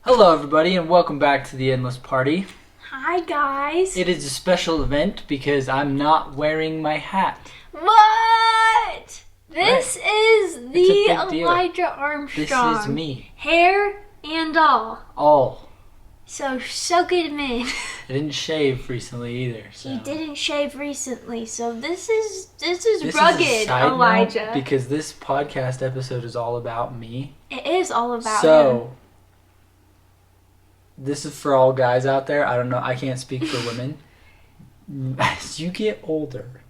Hello everybody and welcome back to the Endless Party. Hi guys. It is a special event because I'm not wearing my hat. What? This is the Elijah Armstrong. This is me. Hair and all. All. So soak it in. I didn't shave recently either. So. He didn't shave recently, so this is This rugged, is a side Elijah. note because this podcast episode is all about me. It is all about him. So this is for all guys out there. I don't know. I can't speak for women. As you get older,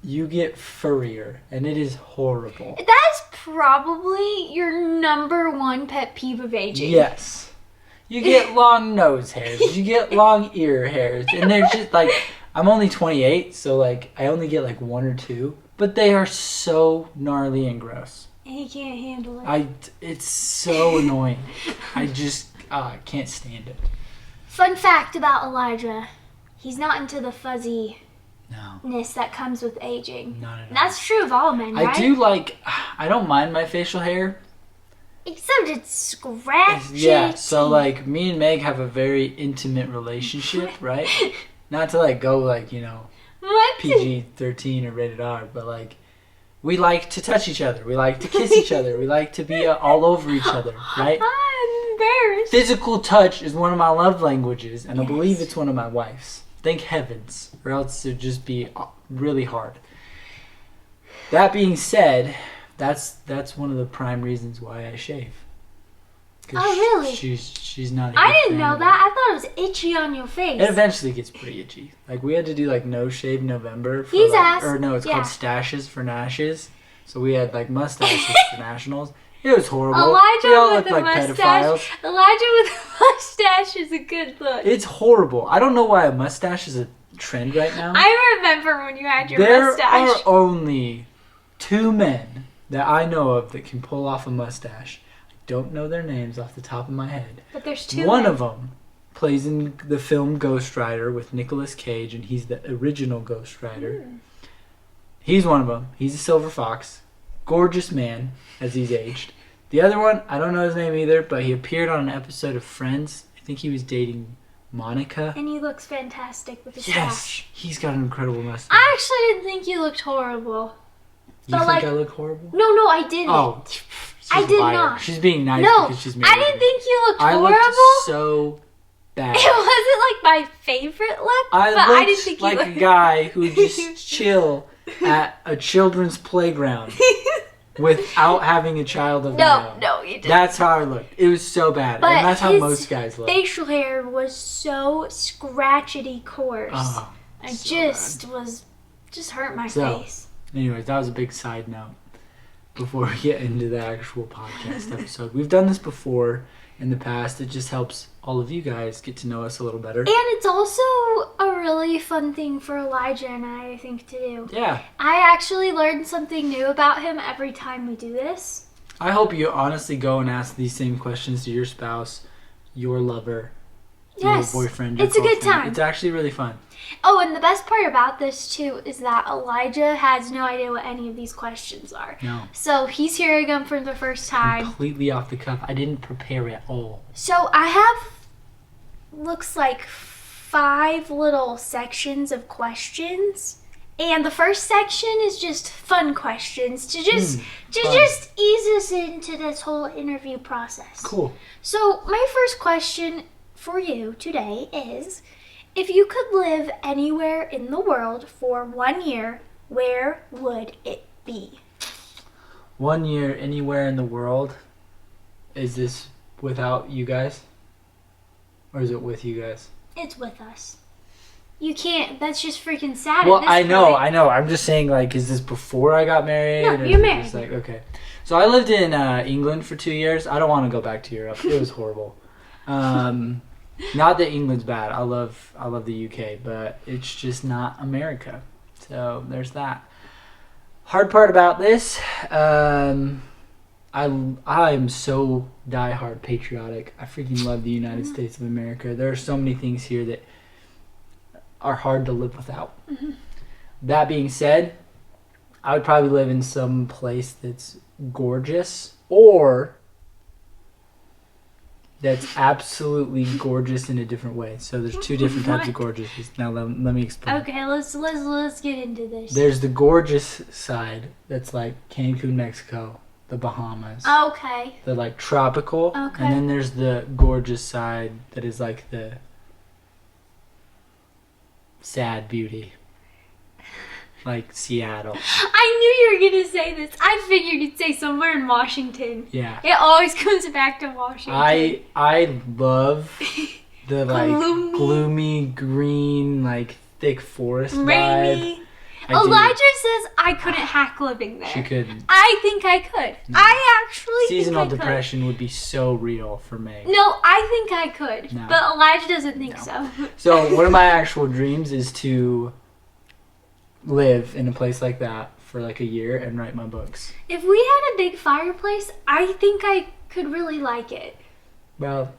you get furrier, and it is horrible. That's probably your number one pet peeve of aging. Yes. You get long nose hairs. You get long ear hairs. And they're just like, I'm only 28, so like, I only get like one or two. But they are so gnarly and gross. And he can't handle it. It's so annoying. I just can't stand it. Fun fact about Elijah. He's not into the fuzziness No. that comes with aging. Not at all. That's true of all men, right? I don't mind my facial hair. Except it's scratchy. Yeah, so like me and Meg have a very intimate relationship, right? Not to like go like, What? PG-13 or rated R, but like we like to touch each other. We like to kiss each other. We like to be all over each other, right? I'm embarrassed. Physical touch is one of my love languages, and Yes. I believe it's one of my wife's. Thank heavens, or else it would just be really hard. That being said, that's one of the prime reasons why I shave. Oh, really? She's not. I didn't know that. I thought it was itchy on your face. It eventually gets pretty itchy. Like we had to do like no shave November for He's like, asked. or no, it's called stashes for nashes. So we had like mustaches for nationals. It was horrible. Elijah We all with looked a like mustache. pedophiles. Elijah with a mustache is a good look. It's horrible. I don't know why a mustache is a trend right now. I remember when you had your There mustache. are only two men that I know of that can pull off a mustache. I don't know their names off the top of my head. But there's two. One men. of them plays in the film Ghost Rider with Nicolas Cage, and he's the original Ghost Rider. He's one of them. He's a silver fox. Gorgeous man as he's aged. The other one, I don't know his name either, but he appeared on an episode of Friends. I think he was dating Monica. And he looks fantastic with his Yes, stash. he's got an incredible mustache. I actually didn't think you looked horrible. You but think like- I look horrible? No, I didn't. Oh, she's I did a liar. not. She's being nice No, because she's married. I didn't think you looked I horrible. looked so bad. It wasn't like my favorite look, but I didn't think like you a looked guy who would just chill at a children's playground without having a child of their own. No, you didn't. That's how I looked. It was so bad, But and that's how his most guys look. facial hair was so scratchety coarse. Oh, It so just hurt my So- face. anyways, that was a big side note before we get into the actual podcast episode. We've done this before in the past. It just helps all of you guys get to know us a little better. And it's also a really fun thing for Elijah and I think, to do. Yeah. I actually learn something new about him every time we do this. I hope you honestly go and ask these same questions to your spouse, your lover, Yes. your boyfriend, your It's a good girlfriend. time. It's actually really fun. Oh, and the best part about this, too, is that Elijah has no idea what any of these questions are. No. So he's hearing them for the first time. Completely off the cuff. I didn't prepare at all. So I have, looks like 5 little sections of questions. And the first section is just fun questions to just ease us into this whole interview process. Cool. So my first question for you today is, if you could live anywhere in the world for 1 year, where would it be? 1 year anywhere in the world. Is this without you guys? Or is it with you guys? It's with us. You can't, that's just freaking sad. Well, at this I know. point. I'm just saying, like, is this before I got married? No, or you're is it married. just like, okay. So I lived in England for 2 years. I don't want to go back to Europe. It was horrible. Not that England's bad. I love the UK, but it's just not America. So there's that. Hard part about this, I am so diehard patriotic. I freaking love the United States of America. There are so many things here that are hard to live without. That being said, I would probably live in some place that's gorgeous, or that's absolutely gorgeous in a different way. So there's two different types of What? gorgeous. Now let me explain. Okay, let's get into this. There's the gorgeous side that's like Cancun, Mexico, the Bahamas. Okay. The like tropical. Okay. And then there's the gorgeous side that is like the sad beauty. Like Seattle. I knew you were gonna say this. I figured you'd say somewhere in Washington. Yeah. It always comes back to Washington. I love the like gloomy green like thick forest vibe. Rainy. Elijah says I couldn't hack living there. She couldn't. I think I could. No. I actually Seasonal think I depression would be so real for me. No, I think I could. No. But Elijah doesn't think No. so. So one of my actual dreams is to live in a place like that for like a year and write my books. If we had a big fireplace, I think I could really like it. Well,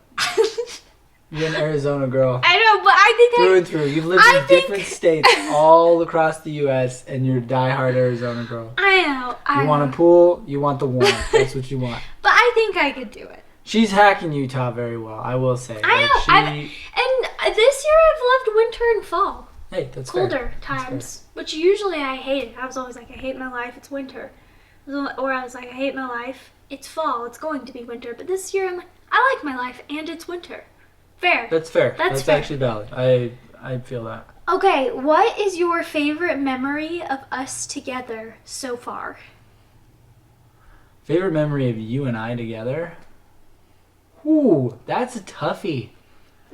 you're an Arizona girl. I know, but I think Through and through. You've lived I in think- different states all across the U.S. and you're a diehard Arizona girl. I know. You want a pool, you want the warmth. That's what you want. But I think I could do it. She's hacking Utah very well, I will say. I know. And this year I've loved winter and fall. Hey, that's Colder fair. times, which usually I hated. I was always like, I hate my life, it's winter. Or I was like, I hate my life, it's fall, it's going to be winter. But this year I'm like, I like my life and it's winter. Fair. That's fair. That's That's fair. actually valid. I feel that. Okay, what is your favorite memory of us together so far? Favorite memory of you and I together? Ooh, that's a toughie.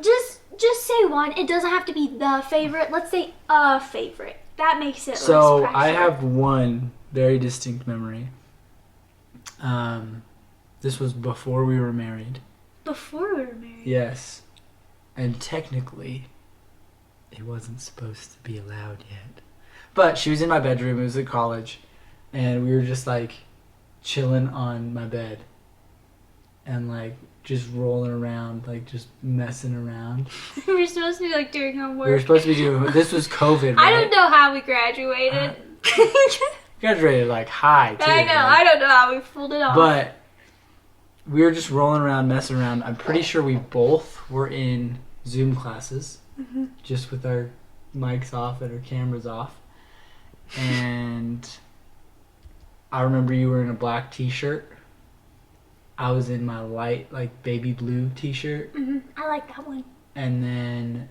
Just say one. It doesn't have to be the favorite. Let's say a favorite. That makes it So less pressure. I have one very distinct memory. This was before we were married. Before we were married. Yes. And technically, it wasn't supposed to be allowed yet. But she was in my bedroom, it was at college, and we were just like chilling on my bed and like just rolling around, like just messing around. We were supposed to be like doing homework. We were supposed to be doing, this was COVID, right? I don't know how we graduated. Graduated like high, too. I know. like- I don't know how we pulled it off. But we were just rolling around, messing around. I'm pretty sure we both were in Zoom classes, just with our mics off and our cameras off. And I remember you were in a black t-shirt. I was in my light, like, baby blue t-shirt. I like that one. And then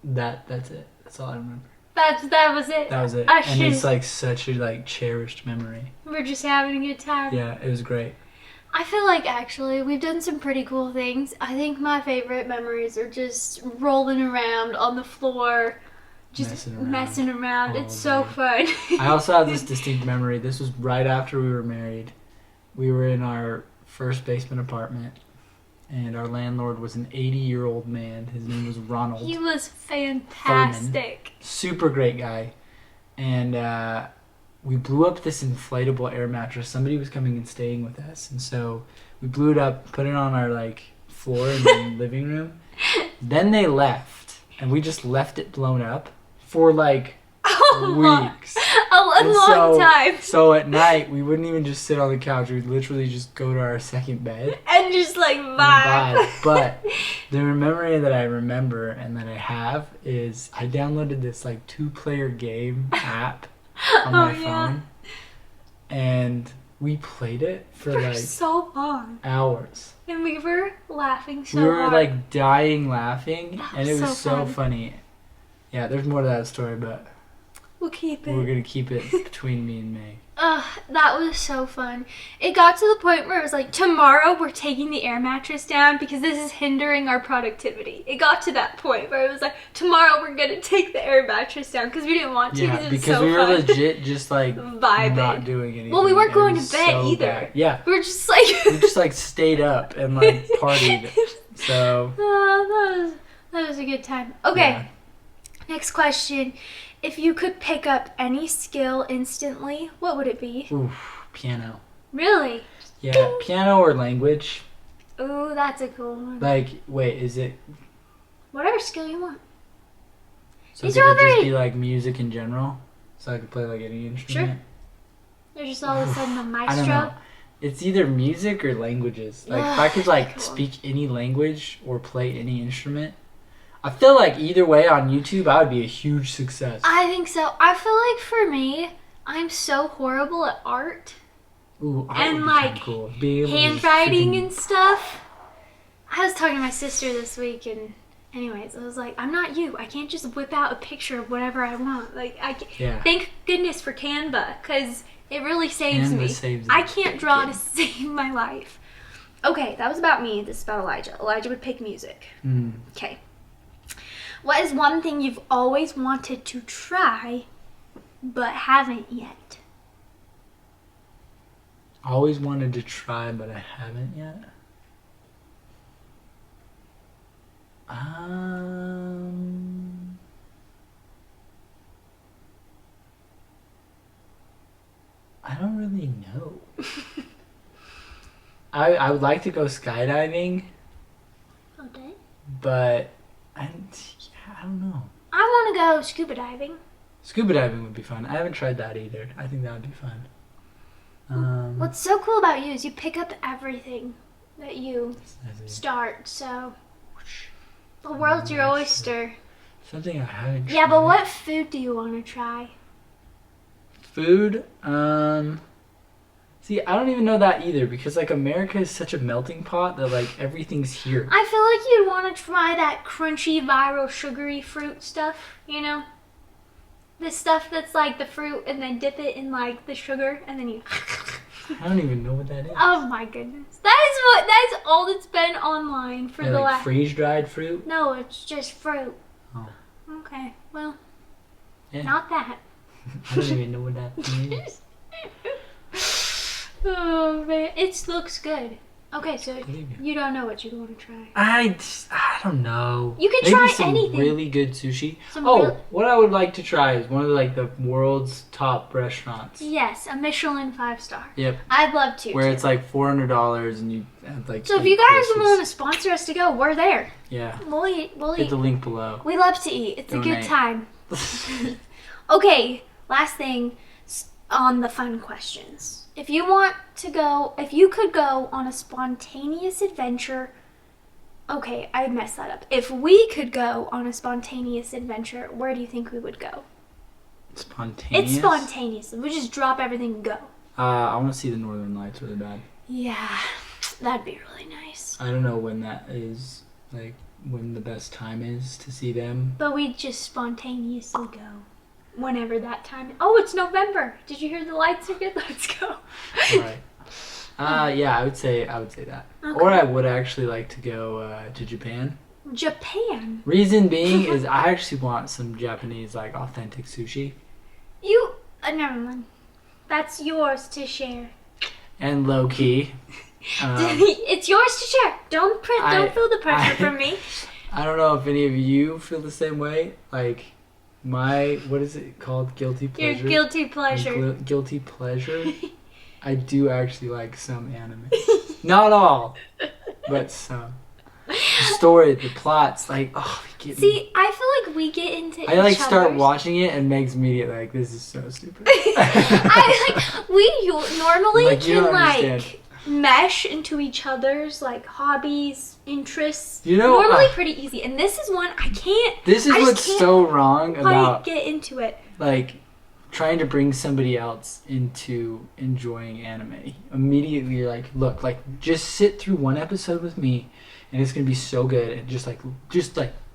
that's it. That's all I remember. That was it. That was it. I And it's should- like such a like cherished memory. We're just having a good time. Yeah, it was great. I feel like actually we've done some pretty cool things. I think my favorite memories are just rolling around on the floor, just messing around. Oh, It's so fun. I also have this distinct memory. This was right after we were married. We were in our first basement apartment, and our landlord was an 80-year-old man. His name was Ronald. He was fantastic. Super great guy. And we blew up this inflatable air mattress. Somebody was coming and staying with us, and so we blew it up, put it on our like floor in the living room. Then they left, and we just left it blown up for like weeks. A long time. So at night, we wouldn't even just sit on the couch. We'd literally just go to our second bed And just like and vibe. vibe. But the memory that I remember and that I have is I downloaded this like 2-player game app on my phone, and we played it for like so long. hours. And we were laughing so We were hard. like dying laughing, That and it was was so so fun. funny. Yeah, there's more to that story, but We'll keep it. we're gonna keep it between me and May. That was so fun. It got to the point where it was like, tomorrow we're taking the air mattress down because this is hindering our productivity. It got to that point where it was like, tomorrow we're gonna take the air mattress down because we didn't want to. Yeah, it was because so we were fun. legit just like Vibing. not doing anything. Well, we weren't It going was to bed so either. bad. Yeah, We were just like we just like stayed up and like partied. So that was a good time. Okay, yeah. next question. If you could pick up any skill instantly, what would it be? Oof, piano. Really? Yeah, piano or language. Ooh, that's a cool one. Like, wait, is it? Whatever skill you want. So These could are all it just very- be like music in general? So I could play like any instrument. There's just all of a sudden a I don't maestro. know. It's either music or languages. Like if I could like speak any language or play any instrument, I feel like either way on YouTube I would be a huge success. I think so. I feel like for me, I'm so horrible at art. Ooh, art and would be like cool. Being able to just handwriting freaking- and stuff. I was talking to my sister this week, and anyways, I was like, I'm not you. I can't just whip out a picture of whatever I want. Like Yeah. Thank goodness for Canva, because it really saves Canva me. saves I it. can't draw to save my life. Okay, that was about me. This is about Elijah. Elijah would pick music. Okay. What is one thing you've always wanted to try, but haven't yet? Always wanted to try, but I haven't yet. I don't really know. I would like to go skydiving, Okay. but I don't know. I want to go scuba diving. Scuba diving would be fun. I haven't tried that either. I think that would be fun. What's so cool about you is you pick up everything that you start, so the world's your oyster. Something I haven't tried. Yeah, but what food do you want to try? Food? See, I don't even know that either because like America is such a melting pot that like everything's here. I feel like you'd want to try that crunchy, viral, sugary fruit stuff, you know? The stuff that's like the fruit and then dip it in like the sugar and then you... I don't even know what that is. Oh my goodness. That is all that's been online for Yeah, the like last... freeze-dried fruit? No, it's just fruit. Oh. Okay, well, Yeah. not that. I don't even know what that is. Oh man, it looks good. Okay, so Believe you. you don't know what you want to try. I don't know. You can Maybe try some anything. really good sushi. Some Oh, real- what I would like to try is one of like the world's top restaurants. Yes, a Michelin 5-star. Yep. I'd love to. Where too. it's like $400 and you have like. So if 8 you guys dishes. want to sponsor us to go, we're there. Yeah. We'll eat. We'll Hit eat. the link below. We love to eat. It's a good Donate. time. Okay, last thing on the fun questions. If you could go on a spontaneous adventure. Okay, I messed that up. If we could go on a spontaneous adventure, where do you think we would go? Spontaneous. It's spontaneous. We just drop everything and go. I want to see the Northern Lights really bad. Yeah, that'd be really nice. I don't know when that is, like when the best time is to see them. But we just spontaneously go. Whenever that time. Oh, it's November. Did you hear the lights are good? Let's go. Right. Yeah, I would say that. Okay. Or I would actually like to go to Japan. Japan. Reason being is I actually want some Japanese like authentic sushi. Never mind. That's yours to share. And low key. It's yours to share. Don't feel the pressure from me. I don't know if any of you feel the same way. Like what is it called? Guilty pleasure. Your guilty pleasure. Guilty pleasure. I do actually like some anime. Not all, but some. The story, the plots, like, oh, we get me. See, I feel like we get into I like each start other's- watching it and Meg's immediately like, this is so stupid. We normally Like, you can don't like understand. mesh into each other's like hobbies, interests. You know, normally pretty easy, and this is one I can't. This is I just what's can't so wrong quite about get into it. like trying to bring somebody else into enjoying anime. Immediately you're like, look, like just sit through one episode with me and it's gonna be so good, and just like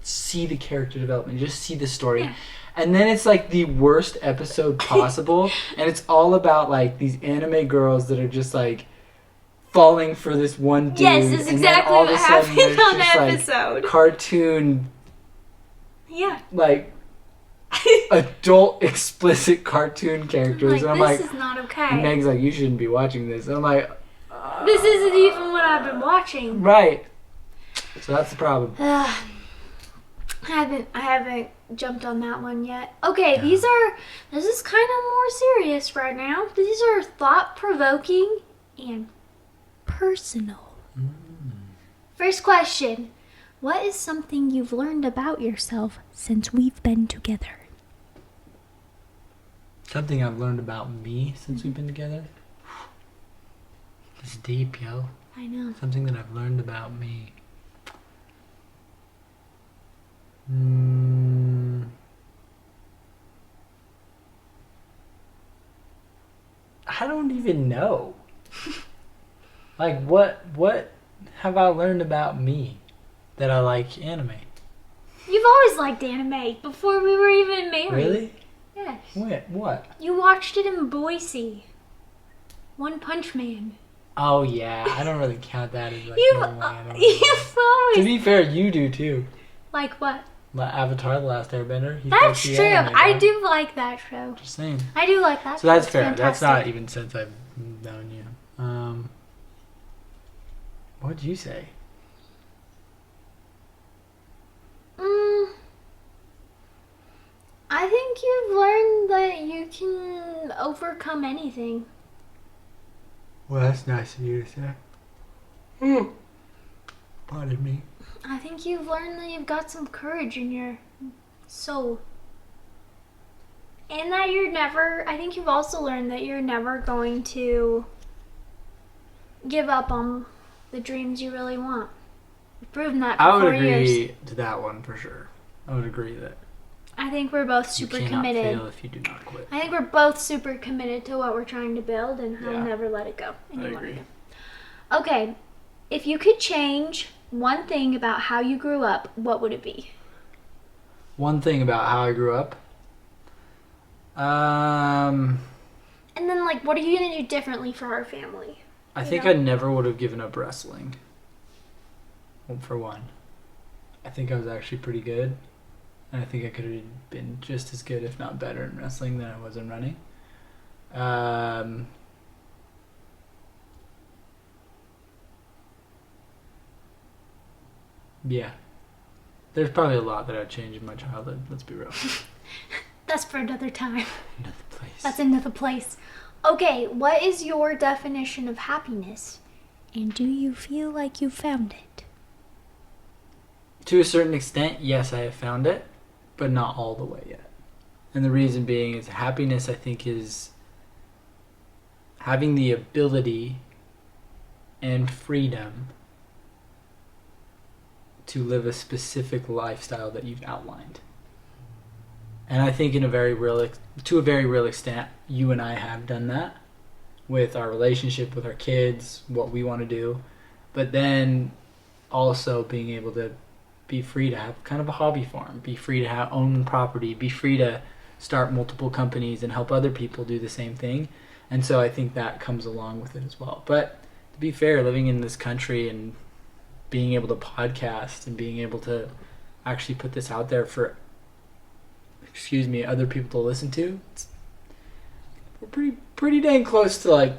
see the character development, just see the story. Yeah. And then it's like the worst episode possible and it's all about like these anime girls that are just like falling for this one dude. Yes, it's and exactly then all of what a sudden happened there's on the just, like, episode. cartoon, Yeah. like adult explicit cartoon characters. And I'm this like, is not and okay. Meg's like, you shouldn't be watching this. And I'm like, This isn't even what I've been watching. right. So that's the problem. I haven't jumped on that one yet. Okay, Yeah. this is kind of more serious right now. These are thought-provoking and personal. First question. What is something you've learned about yourself since we've been together? Something I've learned about me since we've been together. It's deep, yo. I know. Something that I've learned about me. I don't even know. Like, what have I learned about me that I like anime? You've always liked anime before we were even married. Really? Yes. What? You watched it in Boise. One Punch Man. Oh, yeah. I don't really count that as, like, You've normal anime. always... To be fair, you do, too. Like what? Avatar: The Last Airbender. That's true. I do like that show. Just saying. I do like that So show. that's It's fair. fantastic. That's not even since I've known you. What'd you say? I think you've learned that you can overcome anything. Well, that's nice of you to say. Pardon me. I think you've learned that you've got some courage in your soul. And that I think you've also learned that you're never going to give up on the dreams you really want. You've proven that for I would 4 agree years. to that one for sure. I would agree that I think we're both super you cannot committed. fail if you do not quit. I think we're both super committed to what we're trying to build, and I'll never let it go. And I you want agree. to. Okay, if you could change one thing about how you grew up, what would it be? One thing about how I grew up. And then, like, what are you going to do differently for our family? I think I never would have given up wrestling. Well, for one. I think I was actually pretty good. And I think I could have been just as good, if not better, in wrestling than I was in running. Yeah. There's probably a lot that I'd change in my childhood, let's be real. That's for another time. Another place. That's another place. Okay, what is your definition of happiness? And do you feel like you found it? To a certain extent, yes, I have found it, but not all the way yet. And the reason being is happiness, I think, is having the ability and freedom to live a specific lifestyle that you've outlined. And I think to a very real extent, you and I have done that with our relationship, with our kids, what we want to do. But then also being able to be free to have kind of a hobby farm, be free to own property, be free to start multiple companies and help other people do the same thing. And so I think that comes along with it as well. But to be fair, living in this country and being able to podcast and being able to actually put this out there for other people to listen to, we're pretty dang close to like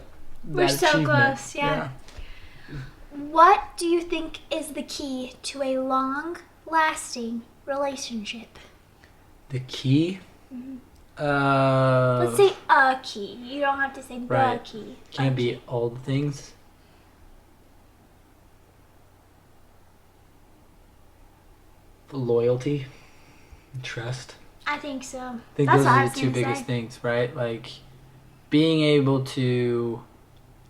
that We're so achievement. close, yeah. What do you think is the key to a long-lasting relationship? The key? Let's say a key. You don't have to say Right. the key. Can't be all the things. Loyalty, trust. I think so. I think That's those what I are was the two gonna biggest say. things, right? Like being able to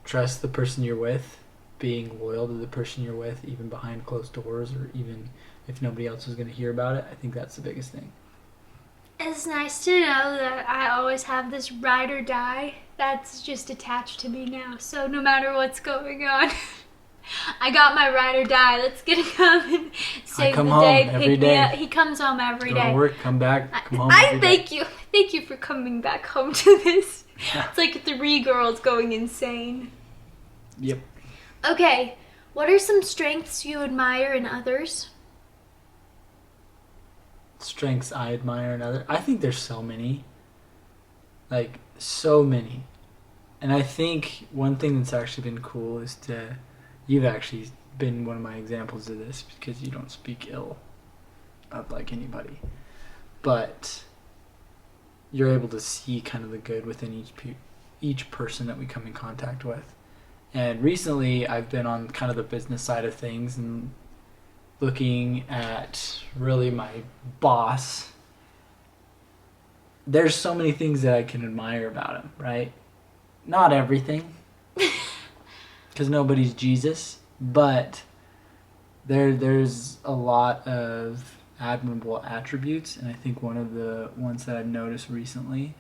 trust the person you're with, being loyal to the person you're with, even behind closed doors, or even if nobody else is going to hear about it. I think that's the biggest thing. It's nice to know that I always have this ride or die that's just attached to me now. So no matter what's going on, I got my ride or die. Let's get to come and save come the home day. every Pick me day. up. He comes home every Go day. to work, come back, come home. I every day. thank you. Thank you for coming back home to this. It's like 3 girls going insane. Yep. Okay, what are some strengths you admire in others? Strengths I admire in others. I think there's so many. Like, so many. And I think one thing that's actually been cool is you've actually been one of my examples of this because you don't speak ill of like anybody. But you're able to see kind of the good within each person that we come in contact with. And recently I've been on kind of the business side of things and looking at really my boss. There's so many things that I can admire about him, right? Not everything. Because because nobody's Jesus, but there's a lot of admirable attributes, and I think one of the ones that I've noticed recently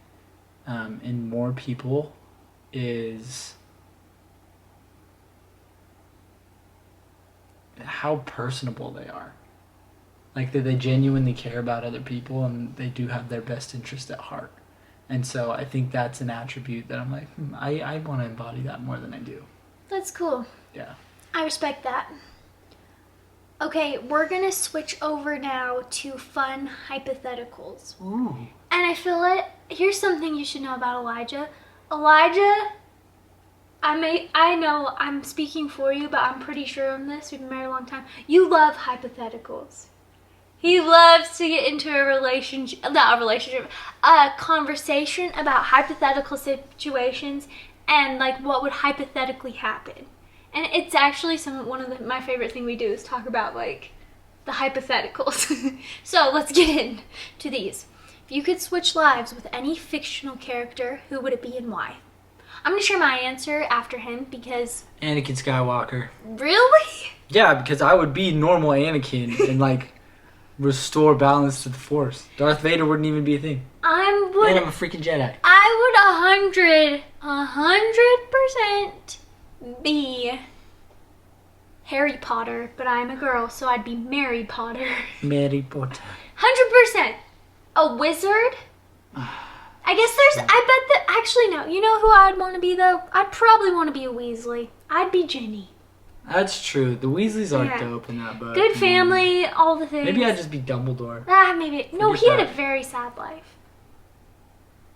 in more people is how personable they are. Like that they genuinely care about other people and they do have their best interest at heart. And so I think that's an attribute that I'm like, I want to embody that more than I do. That's cool. Yeah. I respect that. Okay, we're going to switch over now to fun hypotheticals. Ooh. And I feel it. Here's something you should know about Elijah. Elijah, I know I'm speaking for you, but I'm pretty sure on this. We've been married a long time. You love hypotheticals. He loves to get into a conversation about hypothetical situations and like what would hypothetically happen. And it's actually my favorite thing we do is talk about like the hypotheticals. So let's get into these. If you could switch lives with any fictional character, who would it be and why? I'm going to share my answer after him because... Anakin Skywalker. Really? Yeah, because I would be normal Anakin and like restore balance to the Force. Darth Vader wouldn't even be a thing. And I'm a freaking Jedi. I would 100% be Harry Potter, but I'm a girl, so I'd be Mary Potter. Mary Potter. 100%. A wizard? I guess I bet that, actually no. You know who I'd want to be though? I'd probably want to be a Weasley. I'd be Ginny. That's true. The Weasleys are dope in that book. Good family, all the things. Maybe I'd just be Dumbledore. Maybe. No, he had a very sad life.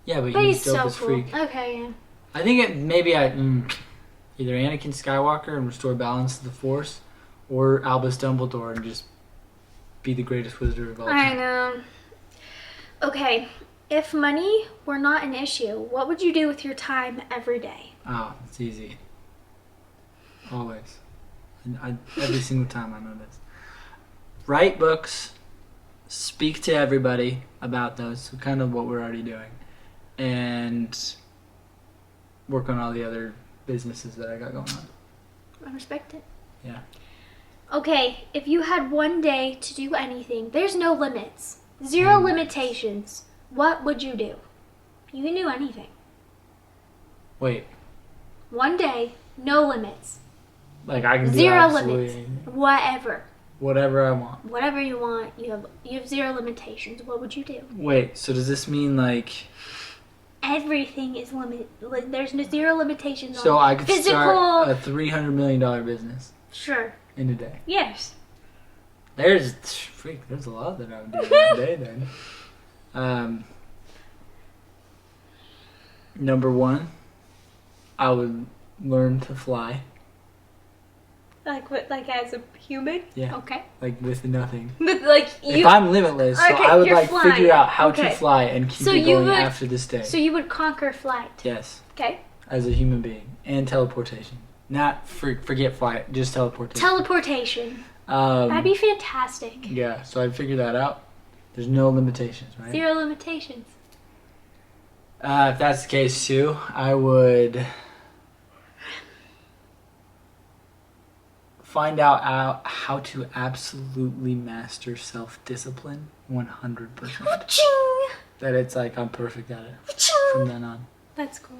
Yeah, but he's dope so as cool. freak. Okay, yeah. I think either Anakin Skywalker and restore balance to the Force, or Albus Dumbledore and just be the greatest wizard of all time. I know. Okay, if money were not an issue, what would you do with your time every day? Oh, it's easy. Always. Every single time I know this. Write books, speak to everybody about those, so kind of what we're already doing, and work on all the other businesses that I got going on. I respect it. Yeah. Okay, if you had one day to do anything, there's no limits, zero limitations, what would you do? You can do anything. Wait. One day, no limits. Like I can do zero limits. Whatever. Whatever I want. Whatever you want, you have zero limitations. What would you do? Wait, so does this mean like everything is limited? There's zero limitations. So on I could physical... start a $300 million business. Sure. In a day. Yes. There's a lot that I would do in a day then. Number one, I would learn to fly. Like what? Like as a human? Yeah. Okay. Like with nothing. But like you. If I'm limitless, so I would like flying. figure out how to fly and keep it going after this day. So you would conquer flight. Yes. Okay. As a human being and teleportation. Not forget flight, just teleportation. Teleportation. That'd be fantastic. Yeah. So I'd figure that out. There's no limitations, right? Zero limitations. If that's the case too, I would find out how to absolutely master self-discipline 100%. That it's like I'm perfect at it from then on. That's cool.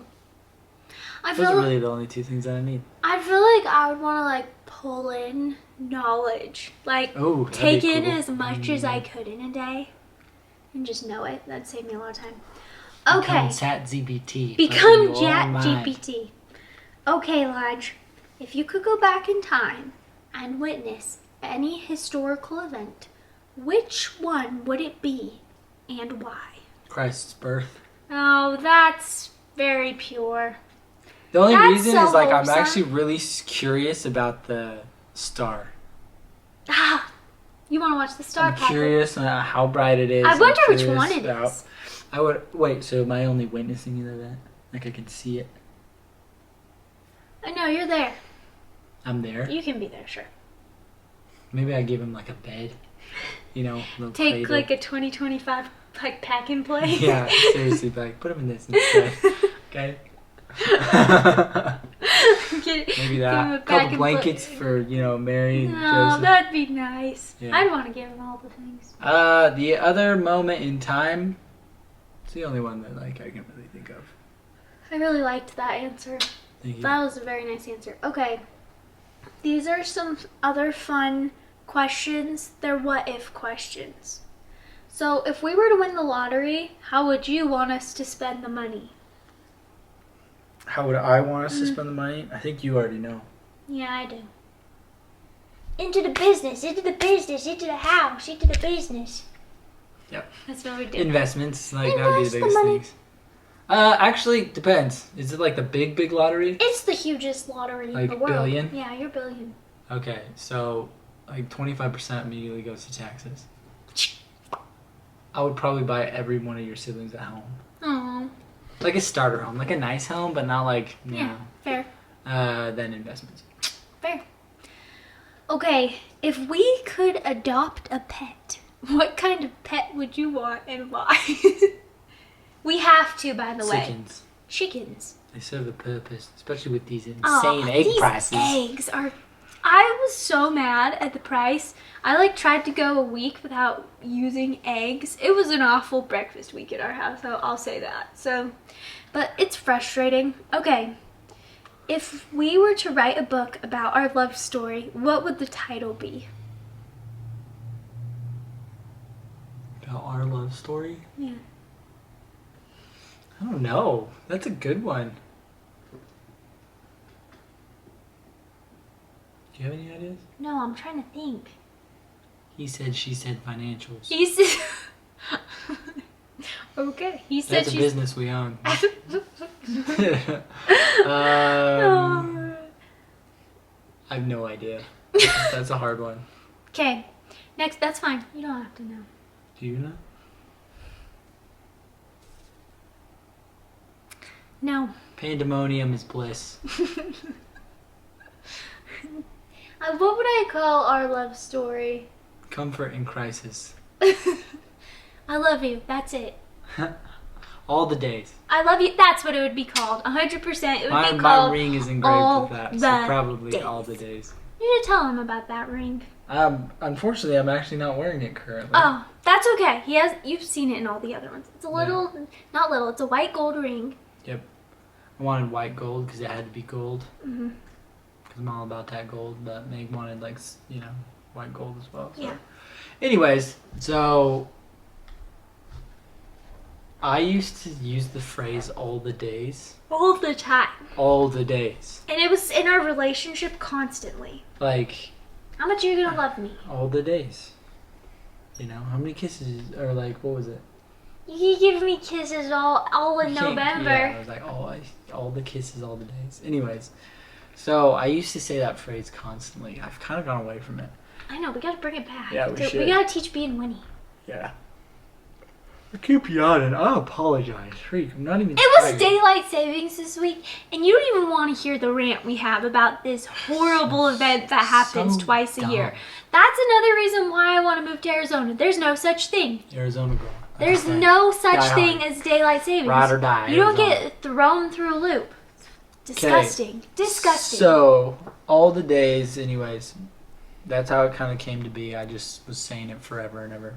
Those are really the only two things that I need. I feel like I would want to like pull in knowledge. Like take in as much as I could in a day and just know it. That'd save me a lot of time. Okay. Become ChatGPT. Become ChatGPT. Okay, Lodge. If you could go back in time and witness any historical event, which one would it be and why? Christ's birth. Oh, that's very pure. The only reason is like I'm actually really curious about the star. Ah, you want to watch the star? I'm curious how bright it is. I wonder which one it is. I would wait. So am I only witnessing the event? Like I can see it? I know you're there. I'm there. You can be there, sure. Maybe I give him like a bed. You know, take like a 2025 like pack and play. Yeah, seriously, like put him in this instead. Okay. Maybe Give him a that. back Couple and blankets for, Mary and No, Joseph. that'd be nice. Yeah. I'd want to give him all the things. The other moment in time, it's the only one that I can really think of. I really liked that answer. Thank you. That was a very nice answer. Okay. These are some other fun questions. They're what if questions. So if we were to win the lottery, how would you want us to spend the money? How would I want us to spend the money? I think you already know. Yeah, I do. Into the business, into the house, into the business. Yep. That's what we do. Investments, that would be the Invest the biggest money. things. Actually, depends. Is it like the big lottery? It's the hugest lottery in Like the world. billion? Yeah, you're billion. Okay, so like 25% immediately goes to taxes. I would probably buy every one of your siblings a home. Oh. Like a starter home, like a nice home, but not like, Yeah, fair. Then investments. Fair. Okay, if we could adopt a pet, what kind of pet would you want and why? We have to, by the way. Chickens. Chickens. They serve a purpose, especially with these insane Oh, egg these prices. eggs are... I was so mad at the price. I tried to go a week without using eggs. It was an awful breakfast week at our house, so I'll say that. But it's frustrating. Okay. If we were to write a book about our love story, what would the title be? About our love story? Yeah. I don't know. That's a good one. Do you have any ideas? No, I'm trying to think. He said, she said financials. He said... Okay. He said That's a business we own. I have no idea. That's a hard one. Okay. Next, that's fine. You don't have to know. Do you know? No. Pandemonium is bliss. What would I call our love story? Comfort in crisis. I love you. That's it. All the days. I love you. That's what it would be called. 100%. It would be My called. ring is engraved All with that. the So probably days. all the days. You should tell him about that ring. Unfortunately, I'm actually not wearing it currently. Oh, that's okay. You've seen it in all the other ones. It's a little, not little. It's a white gold ring. Yep. I wanted white gold because it had to be gold. Mm-hmm. Because I'm all about that gold. But Meg wanted white gold as well. So. Yeah. Anyways, so I used to use the phrase all the days. All the time. All the days. And it was in our relationship constantly. Like, How much are you gonna love me? all the days. How many kisses, or what was it? You give me kisses all in You can't- November. Yeah, I was like, all the kisses, all the days. Anyways, so I used to say that phrase constantly. I've kind of gone away from it. I know, we gotta bring it back. Yeah, we should. We gotta teach B and Winnie. Yeah. I keep yawning. I apologize. Freak, I'm not even It was tired. daylight savings this week, and you don't even want to hear the rant we have about this horrible event that happens So twice a dumb. year. That's another reason why I want to move to Arizona. There's no such thing. Arizona girl. There's Okay. no such Die thing hard. as daylight savings. Ride or die, You don't Arizona. get thrown through a loop. Disgusting. Disgusting. So, all the days, anyways, that's how it kind of came to be. I just was saying it forever and ever.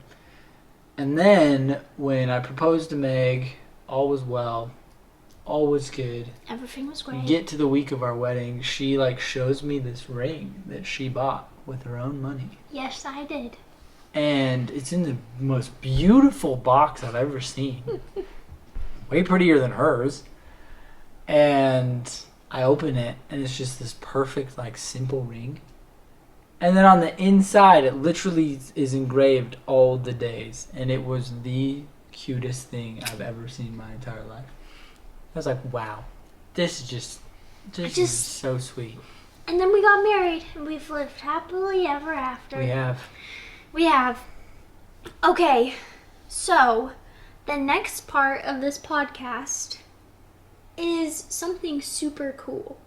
And then, when I proposed to Meg, all was well. All was good. Everything was We great. get to the week of our wedding, she shows me this ring that she bought with her own money. Yes, I did. And it's in the most beautiful box I've ever seen. Way prettier than hers. And I open it, and it's just this perfect, simple ring. And then on the inside, it literally is engraved all the days. And it was the cutest thing I've ever seen in my entire life. I was like, wow, this is is so sweet. And then we got married, and we've lived happily ever after. We have. Okay, so the next part of this podcast is something super cool.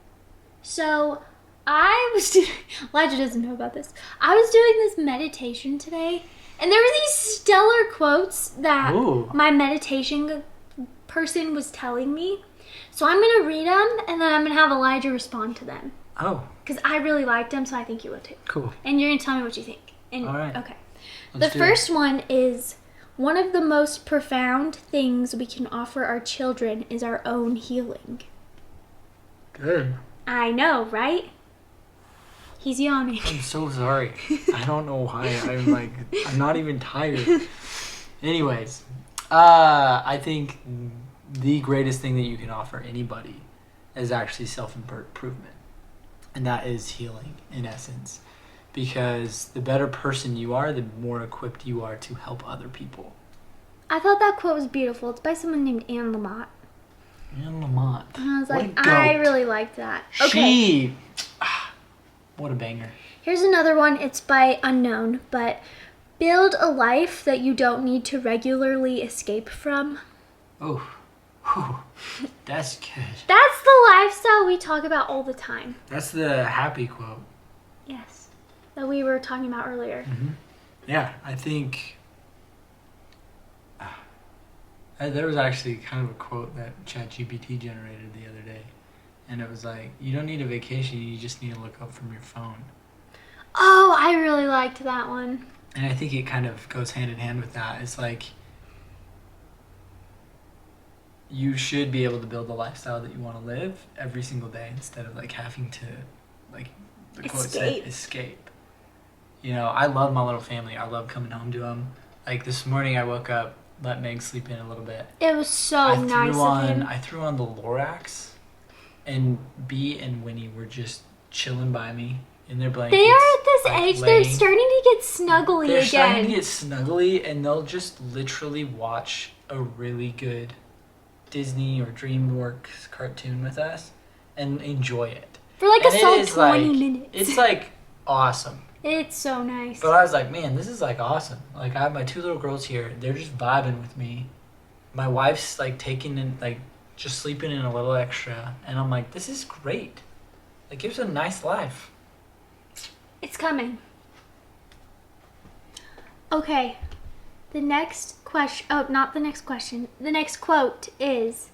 So I was doing, Elijah doesn't know about this. I was doing this meditation today, and there were these stellar quotes that Ooh. my meditation person was telling me. So I'm going to read them, and then I'm going to have Elijah respond to them. Oh. Because I really liked them, so I think you would too. Cool. And you're going to tell me what you think. And, all right. Okay. Let's The first one is, one of the most profound things we can offer our children is our own healing. Good. I know, right? He's yawning. I'm so sorry. I don't know why. I'm not even tired. Anyways, I think the greatest thing that you can offer anybody is actually self-improvement. And that is healing, in essence. Because the better person you are, the more equipped you are to help other people. I thought that quote was beautiful. It's by someone named Anne Lamott. Anne Lamott. And I was What like, a goat. I really liked that. Okay. What a banger. Here's another one. It's by Unknown, but build a life that you don't need to regularly escape from. Oh, that's good. That's the lifestyle we talk about all the time. That's the happy quote. Yes. That we were talking about earlier. Mm-hmm. Yeah, I think there was actually kind of a quote that ChatGPT generated the other day. And it was like, you don't need a vacation, you just need to look up from your phone. Oh, I really liked that one. And I think it kind of goes hand in hand with that. It's like, you should be able to build the lifestyle that you want to live every single day instead of like having to, like the quote said, escape. You know, I love my little family. I love coming home to them. Like this morning I woke up, let Meg sleep in a little bit. It was so nice of him. I threw on the Lorax, and Bee and Winnie were just chilling by me in their blankets. They are at this like, age, they're starting to get snuggly They're again. starting to get snuggly, and they'll just literally watch a really good Disney or DreamWorks cartoon with us and enjoy it. For like and a solid 20 minutes. It's like awesome. It's so nice. But I was like, man, this is like awesome. Like I have my two little girls here. They're just vibing with me. My wife's like taking in, like just sleeping in a little extra. And I'm like, this is great. Like gives a nice life. It's coming. Okay. The next question, not the next question. The next quote is,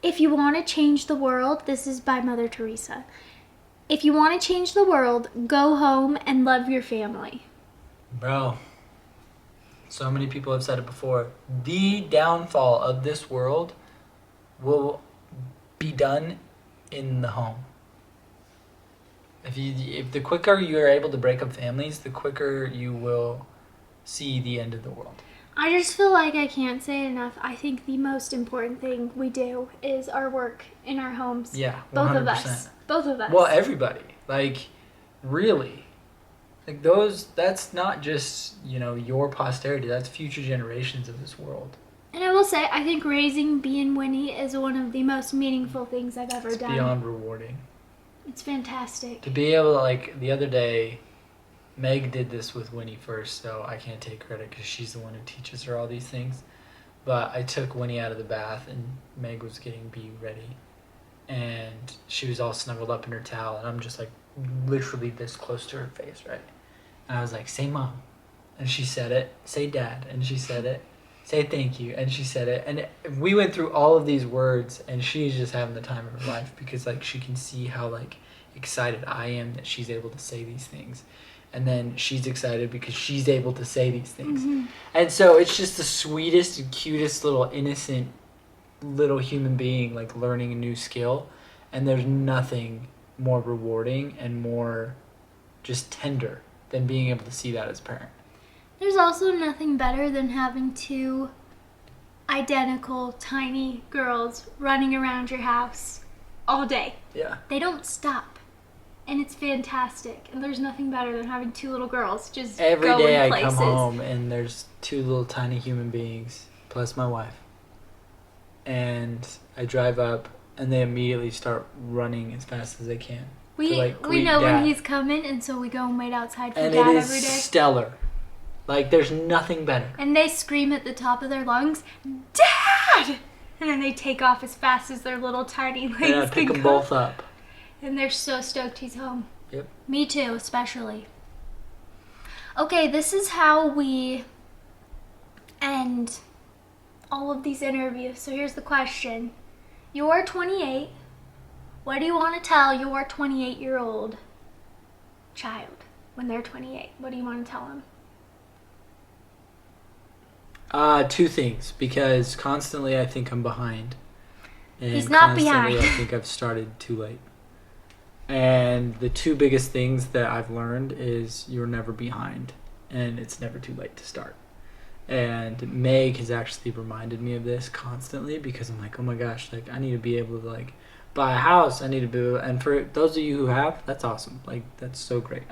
if you want to change the world, this is by Mother Teresa. If you want to change the world, go home and love your family. Bro, so many people have said it before. The downfall of this world will be done in the home. If the quicker you are able to break up families, the quicker you will see the end of the world. I just feel like I can't say it enough. I think the most important thing we do is our work in our homes. Yeah, 100%. Both of us. Both of us. Well, everybody. Like, really. Like, that's not just, your posterity. That's future generations of this world. And I will say, I think raising Bee and Winnie is one of the most meaningful things I've ever done. It's beyond rewarding. It's fantastic. To be able to, like, the other day, Meg did this with Winnie first, so I can't take credit because she's the one who teaches her all these things. But I took Winnie out of the bath, and Meg was getting Bee ready. And she was all snuggled up in her towel, and I'm just, like, literally this close to her face, right? And I was like, say mom. And she said it. Say dad. And she said it. Say thank you. And she said it. And we went through all of these words, and she's just having the time of her life because, like, she can see how, like, excited I am that she's able to say these things. And then she's excited because she's able to say these things. Mm-hmm. And so it's just the sweetest and cutest little innocent little human being, like, learning a new skill. And there's nothing more rewarding and more just tender than being able to see that as a parent. There's also nothing better than having two identical tiny girls running around your house all day. Yeah. They don't stop. And it's fantastic. And there's nothing better than having two little girls just Every going day I places. come home and there's two little tiny human beings plus my wife. And I drive up and they immediately start running as fast as they can. We greet know Dad. when he's coming, and so we go and wait outside for And Dad it is every day. stellar. Like, there's nothing better. And they scream at the top of their lungs, Dad! And then they take off as fast as their little tiny legs And I pick can them go. both up. And they're so stoked he's home. Yep. Me too, especially. Okay, this is how we end all of these interviews. So here's the question. You're 28. What do you want to tell your 28-year-old child when they're 28? What do you want to tell them? Two things, because constantly I think I'm behind. And He's not constantly behind. I think I've started too late. And the two biggest things that I've learned is you're never behind, and it's never too late to start. And Meg has actually reminded me of this constantly, because I'm like, oh my gosh, like I need to be able to like buy a house. I need to be, and for those of you who have, that's awesome. Like that's so great.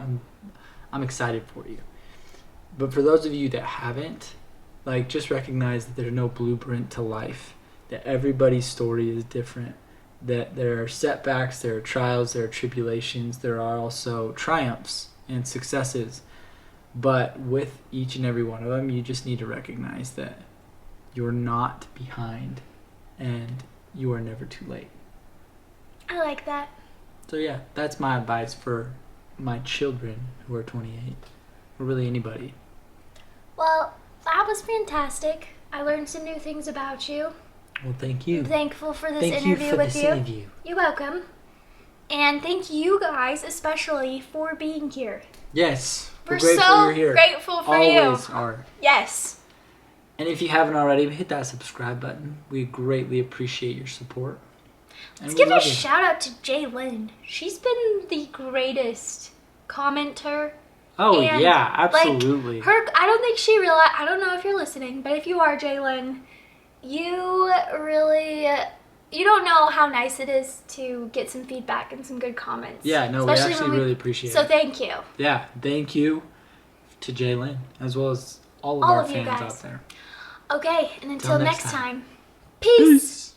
I'm excited for you. But for those of you that haven't, like just recognize that there's no blueprint to life. That everybody's story is different. That there are setbacks, there are trials, there are tribulations, there are also triumphs and successes. But with each and every one of them, you just need to recognize that you're not behind and you are never too late. I like that. So yeah, that's my advice for my children who are 28, or really anybody. Well, that was fantastic. I learned some new things about you. Well, thank you. I'm thankful for this Thank you interview for with this you. interview. You're welcome. And thank you guys especially for being here. Yes, We're grateful so you're here. grateful for you. Always are. Yes. And if you haven't already, hit that subscribe button. We greatly appreciate your support. And Let's we give a love you. shout out to Jaylyn. She's been the greatest commenter. Oh And, yeah, absolutely. Like, her, I don't think she realized. I don't know if you're listening, but if you are, Jaylyn, you really, you don't know how nice it is to get some feedback and some good comments. Yeah, no, Especially we actually when really appreciate So it. thank you. Yeah, thank you to Jaylyn, as well as all of All our of you fans guys. out there. Okay, and until next next time. time, peace.